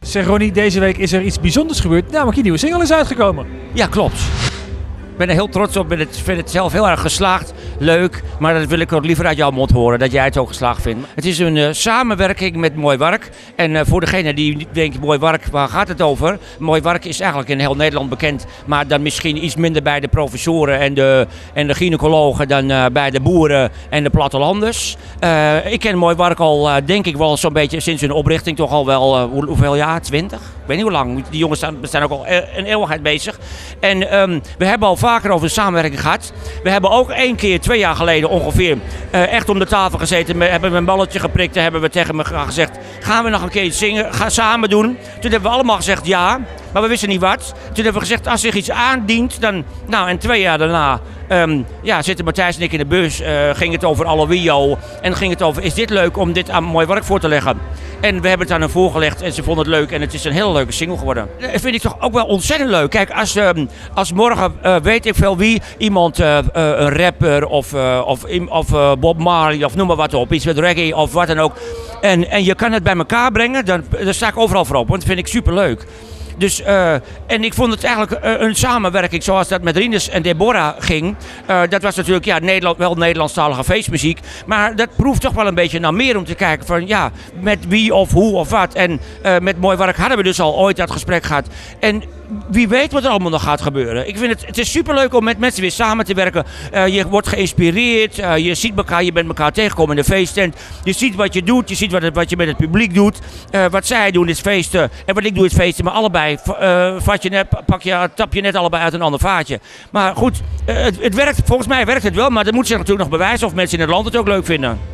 Zeg Ronnie, deze week is er iets bijzonders gebeurd, namelijk je nieuwe single is uitgekomen. Ja, klopt. Ik ben er heel trots op. Ik vind het zelf heel erg geslaagd. Leuk. Maar dat wil ik ook liever uit jouw mond horen. Dat jij het ook geslaagd vindt. Het is een samenwerking met Mooi Wark. En voor degene die denkt, Mooi Wark, waar gaat het over? Mooi Wark is eigenlijk in heel Nederland bekend. Maar dan misschien iets minder bij de professoren en de gynaecologen dan bij de boeren en de plattelanders. Ik ken Mooi Wark al, denk ik wel zo'n beetje sinds hun oprichting. Toch al wel, hoeveel jaar? 20? Ik weet niet hoe lang. Die jongens zijn ook al een eeuwigheid bezig. En we hebben al vaker over de samenwerking gehad. We hebben ook 2 jaar geleden ongeveer echt om de tafel gezeten. Hebben we een balletje geprikt en hebben we tegen elkaar gezegd: gaan we nog een keer zingen, gaan samen doen. Toen hebben we allemaal gezegd ja, maar we wisten niet wat. Toen hebben we gezegd, als zich iets aandient, dan... Nou, en 2 jaar daarna zitten Matthijs en ik in de bus. Ging het over Alawio en ging het over, is dit leuk om dit aan Mooi Wark voor te leggen? En we hebben het aan hen voorgelegd en ze vonden het leuk en het is een hele leuke single geworden. Dat vind ik toch ook wel ontzettend leuk. Kijk, als morgen weet ik veel wie, iemand, een rapper of Bob Marley of noem maar wat op, iets met reggae of wat dan ook. En je kan het bij elkaar brengen, dan sta ik overal voor op, want dat vind ik superleuk. Dus, en ik vond het eigenlijk een samenwerking zoals dat met Rinus en Deborah ging. Dat was natuurlijk wel Nederlandstalige feestmuziek. Maar dat proeft toch wel een beetje naar meer om te kijken van met wie of hoe of wat. En met Mooi Wark hadden we dus al ooit dat gesprek gehad. En wie weet wat er allemaal nog gaat gebeuren. Ik vind het is superleuk om met mensen weer samen te werken. Je wordt geïnspireerd. Je ziet elkaar, je bent elkaar tegengekomen in de feesttent. Je ziet wat je doet. Je ziet wat je met het publiek doet. Wat zij doen is feesten. En wat ik doe is feesten. Maar allebei tap je net allebei uit een ander vaatje. Maar goed, het werkt. Volgens mij werkt het wel. Maar dat moet zich natuurlijk nog bewijzen of mensen in het land het ook leuk vinden.